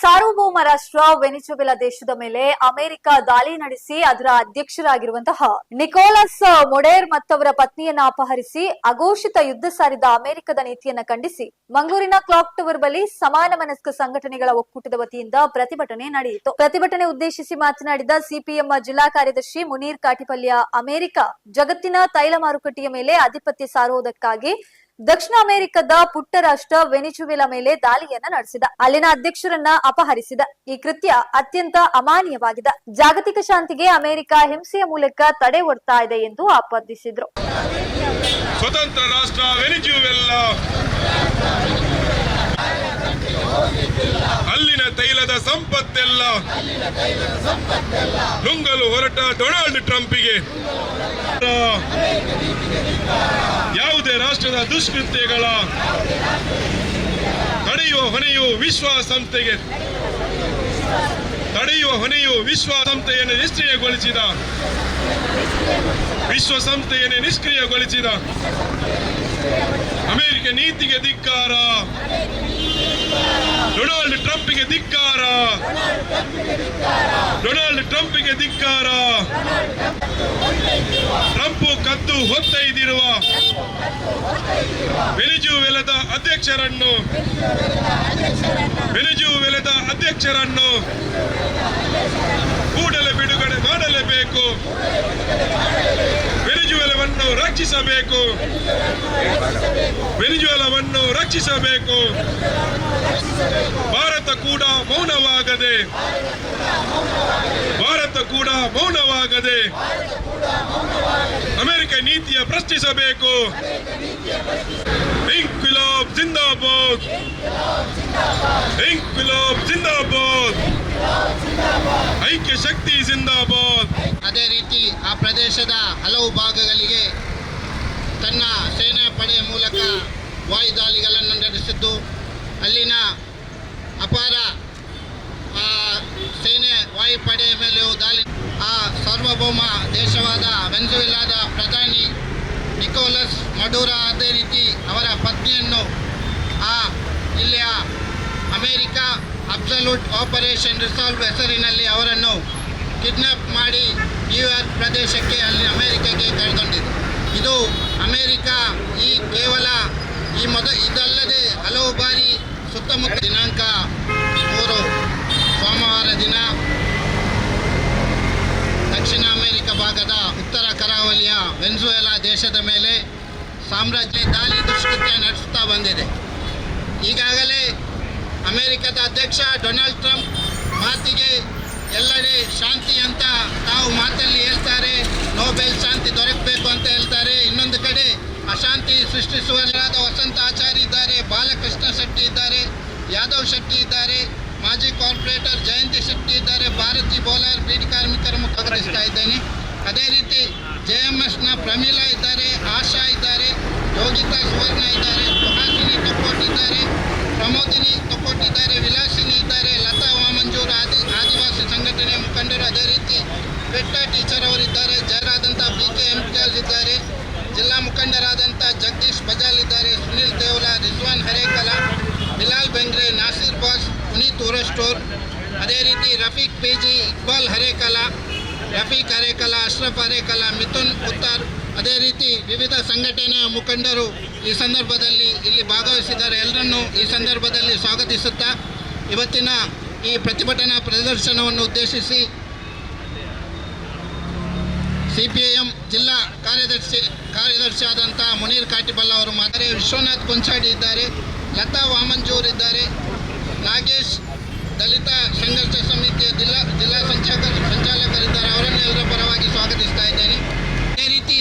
ಸಾರ್ವಭೌಮ ರಾಷ್ಟ್ರ ವೆನಿಜುವೆಲಾ ದೇಶದ ಮೇಲೆ ಅಮೆರಿಕ ದಾಳಿ ನಡೆಸಿ ಅದರ ಅಧ್ಯಕ್ಷರಾಗಿರುವಂತಹ ನಿಕೋಲಸ್ ಮೊಡೇರ್ ಮತ್ತವರ ಪತ್ನಿಯನ್ನ ಅಪಹರಿಸಿ ಅಘೋಷಿತ ಯುದ್ಧ ಸಾರಿದ ಅಮೆರಿಕದ ನೀತಿಯನ್ನ ಖಂಡಿಸಿ ಮಂಗಳೂರಿನ ಕ್ಲಾಕ್ ಟವರ್ ಬಳಿ ಸಮಾನ ಮನಸ್ಕ ಸಂಘಟನೆಗಳ ಒಕ್ಕೂಟದ ವತಿಯಿಂದ ಪ್ರತಿಭಟನೆ ನಡೆಯಿತು. ಪ್ರತಿಭಟನೆ ಉದ್ದೇಶಿಸಿ ಮಾತನಾಡಿದ ಸಿಪಿಎಂ ಜಿಲ್ಲಾ ಕಾರ್ಯದರ್ಶಿ ಮುನೀರ್ ಕಾಟಿಪಲ್ಯ, ಅಮೆರಿಕ ಜಗತ್ತಿನ ತೈಲ ಮಾರುಕಟ್ಟೆಯ ಮೇಲೆ ಆಧಿಪತ್ಯ ಸಾರುವುದಕ್ಕಾಗಿ ದಕ್ಷಿಣ ಅಮೆರಿಕದ ಪುಟ್ಟ ರಾಷ್ಟ್ರ ವೆನಿಜುವೆಲಾ ಮೇಲೆ ದಾಳಿಯನ್ನ ನಡೆಸಿದ, ಅಲ್ಲಿನ ಅಧ್ಯಕ್ಷರನ್ನ ಅಪಹರಿಸಿದ. ಈ ಕೃತ್ಯ ಅತ್ಯಂತ ಅಮಾನ್ಯವಾಗಿದೆ. ಜಾಗತಿಕ ಶಾಂತಿಗೆ ಅಮೆರಿಕ ಹಿಂಸೆಯ ಮೂಲಕ ತಡೆ ಒಡ್ತಾ ಇದೆ ಎಂದು ಆಪಾದಿಸಿದ್ರು. ಸ್ವತಂತ್ರ ರಾಷ್ಟ್ರ ವೆನಿಜುವೆಲಾ ಅಲ್ಲಿನ ತೈಲದ ಸಂಪತ್ತೆಲ್ಲ ನುಂಗಲು ಹೊರಟ ಡೊನಾಲ್ಡ್ ಟ್ರಂಪ್ಗೆ ಯಾವುದೇ ರಾಷ್ಟ್ರದ ದುಷ್ಕೃತ್ಯಗಳ ತಡೆಯುವ ಹೊಣೆಯು ವಿಶ್ವಸಂಸ್ಥೆಗೆ ವಿಶ್ವಸಂಸ್ಥೆಯನ್ನು ನಿಷ್ಕ್ರಿಯಗೊಳಿಸಿದ ಅಮೆರಿಕ ನೀತಿಗೆ ಧಿಕ್ಕಾರ, ಡೊನಾಲ್ಡ್ ಟ್ರಂಪ್ಗೆ ಧಿಕ್ಕಾರ, ಟ್ರಂಪ್ ಕದ್ದು ಹೊತ್ತೊಯ್ದಿರುವ ವೆನಿಜುವೆಲಾದ ಅಧ್ಯಕ್ಷರನ್ನು ಕೂಡಲೇ ಬಿಡುಗಡೆ ಮಾಡಲೇಬೇಕು. ವೆನಿಜುವೆಲಾವನ್ನು ರಕ್ಷಿಸಬೇಕು. ಭಾರತ ಕೂಡ ಮೌನವಾಗದೆ ಅಮೆರಿಕ ನೀತಿಯ ಪ್ರಶ್ನಿಸಬೇಕು. ಇನ್ಕ್ವಿಲಾಬ್ ಜಿಂದಾಬಾದ್, ಐಕ್ಯ ಶಕ್ತಿ ಜಿಂದಾಬಾದ್. ಅದೇ ರೀತಿ ಆ ಪ್ರದೇಶದ ಹಲವು ಭಾಗಗಳಿಗೆ ತನ್ನ ಸೇನಾ ಪಡೆಯ ಮೂಲಕ ವಾಯುದಾಳಿಗಳನ್ನು ನಡೆಸಿದ್ದು, ಅಲ್ಲಿನ ಅಪಾರ ಸೇನೆ ವಾಯುಪಡೆಯ ಮೇಲೆಯೂ ದಾಳಿ. ಆ ಸಾರ್ವಭೌಮ ದೇಶವಾದ ವೆನಿಜುವೆಲಾದ ಪ್ರಧಾನಿ ನಿಕೋಲಸ್ ಮಡುರಾ ಅದೇ ರೀತಿ ಅವರ ಪತ್ನಿಯನ್ನು ಇಲ್ಲಿಯ ಅಮೆರಿಕ ಅಬ್ಸಲ್ಯೂಟ್ ಆಪರೇಷನ್ ರಿಸಾಲ್ವ್ ಹೆಸರಿನಲ್ಲಿ ಅವರನ್ನು ಕಿಡ್ನಾಪ್ ಮಾಡಿ ನ್ಯೂಯಾರ್ಕ್ ಪ್ರದೇಶಕ್ಕೆ ಅಲ್ಲಿ ಅಮೆರಿಕಕ್ಕೆ ಕರೆದೊಯ್ದಿದೆ. ಇದು ಅಮೆರಿಕ ಇದಲ್ಲದೆ ಹಲವು ಬಾರಿ ಸುತ್ತಮುತ್ತ ದಿನಾಂಕ 3 ಸೋಮವಾರ ದಿನ ದಕ್ಷಿಣ ಅಮೆರಿಕ ಭಾಗದ ಉತ್ತರ ಕರಾವಳಿಯ ವೆನಿಜುವೆಲಾ ದೇಶದ ಮೇಲೆ ಸಾಮ್ರಾಜ್ಯ ದಾಳಿ ದುಷ್ಕೃತ್ಯ ನಡೆಸುತ್ತಾ ಬಂದಿದೆ. ಈಗಾಗಲೇ ಅಮೆರಿಕದ ಅಧ್ಯಕ್ಷ ಡೊನಾಲ್ಡ್ ಟ್ರಂಪ್ ಮಾತಿಗೆ ಎಲ್ಲೆಡೆ ಶಾಂತಿ ಅಂತ ತಾವು ಮಾತಲ್ಲಿ ಹೇಳ್ತಾರೆ, ನೊಬೆಲ್ ಶಾಂತಿ ದೊರಕಬೇಕು ಅಂತ ಹೇಳ್ತಾರೆ. ಇನ್ನೊಂದು ಕಡೆ ಅಶಾಂತಿ ಸೃಷ್ಟಿಸುವರಾದ ವಸಂತ ಆಚಾರ್ಯ ಇದ್ದಾರೆ, ಬಾಲಕೃಷ್ಣ ಶೆಟ್ಟಿ ಇದ್ದಾರೆ, ಯಾದವ್ ಶೆಟ್ಟಿ ಇದ್ದಾರೆ, ಮಾಜಿ ಕಾರ್ಪೊರೇಟರ್ ಜಯಂತಿ ಶೆಟ್ಟಿ ಇದ್ದಾರೆ, ಭಾರತಿ ಬೋಲಾರ್ ಬೀಡಿ ಕಾರ್ಮಿಕರ ಮುಖಾಂತರ ಇದ್ದೇನೆ. ಅದೇ ರೀತಿ JMSನ ಪ್ರಮೀಳಾ ಇದ್ದಾರೆ, ಆಶಾ ಇದ್ದಾರೆ, ಯೋಗಿತಾ ಸುವರ್ಣ ಇದ್ದಾರೆ, ಸುಹಾಸಿನಿ ತೊಕ್ಕೋಟ್ ಇದ್ದಾರೆ, ಪ್ರಮೋದಿನಿ ತೊಕ್ಕೋಟ್ ಇದ್ದಾರೆ, ವಿಲಾಸಿನಿ ಇದ್ದಾರೆ, ಲತಾ ವಾಮಂಜೂರು ಆದಿವಾಸಿ ಸಂಘಟನೆಯ ಮುಖಂಡರು, ಅದೇ ರೀತಿ ಬೆಟ್ಟ ಟೀಚರ್ ಅವರಿದ್ದಾರೆ, ಜಯರಾದಂಥ BK ಇಮ್ತಿಯಾಜ್ ಇದ್ದಾರೆ, ಜಿಲ್ಲಾ ಮುಖಂಡರಾದಂಥ ಜಗದೀಶ್ ಬಜಾಲ್ ಇದ್ದಾರೆ, ಸುನಿಲ್ ದೇವ್ಲಾ, ರಿಜ್ವಾನ್ ಹರೇಕಲ, ಬಿಲಾಲ್ ಬೆಂಗ್ರೆ, ನಾಸಿರ್ ಬಾಸ್, ಪುನೀತ್ ಉರಸ್ಟೋರ್, ಅದೇ ರೀತಿ ರಫೀಕ್ PG, ಇಕ್ಬಾಲ್ ಹರೇಕಲ, ರಫೀಕ್ ಹರೇಕಲ, ಅಶ್ರಫ್ ಹರೇಕಲ, ಮಿಥುನ್ ಉತ್ತಾರ್, ಅದೇ ರೀತಿ ವಿವಿಧ ಸಂಘಟನೆಯ ಮುಖಂಡರು ಈ ಸಂದರ್ಭದಲ್ಲಿ ಇಲ್ಲಿ ಭಾಗವಹಿಸಿದ್ದಾರೆ. ಎಲ್ಲರನ್ನೂ ಈ ಸಂದರ್ಭದಲ್ಲಿ ಸ್ವಾಗತಿಸುತ್ತಾ ಇವತ್ತಿನ ಈ ಪ್ರತಿಭಟನಾ ಪ್ರದರ್ಶನವನ್ನು ಉದ್ದೇಶಿಸಿ CPIM ಜಿಲ್ಲಾ ಕಾರ್ಯದರ್ಶಿಯಾದಂಥ ಮುನೀರ್ ಕಾಟಿಪಲ್ಲ ಅವರು ಮಾತಾರೆ, ವಿಶ್ವನಾಥ್ ಕೊಂಚಾಡಿ ಇದ್ದಾರೆ, ಲತಾ ವಾಮಂಜೂರ್ ಇದ್ದಾರೆ, ನಾಗೇಶ್ ದಲಿತ ಸಂಘರ್ಷ ಸಮಿತಿಯ ಜಿಲ್ಲಾ ಸಂಚಾಲಕರಿದ್ದಾರೆ. ಅವರನ್ನೆಲ್ಲರ ಪರವಾಗಿ ಸ್ವಾಗತಿಸ್ತಾ ಇದ್ದೇನೆ. ಅದೇ ರೀತಿ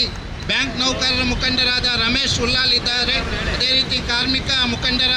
ಬ್ಯಾಂಕ್ ನೌಕರರ ಮುಖಂಡರಾದ ರಮೇಶ್ ಉಲ್ಲಾಲ್ ಇದ್ದಾರೆ, ಅದೇ ರೀತಿ ಕಾರ್ಮಿಕ ಮುಖಂಡರಾದ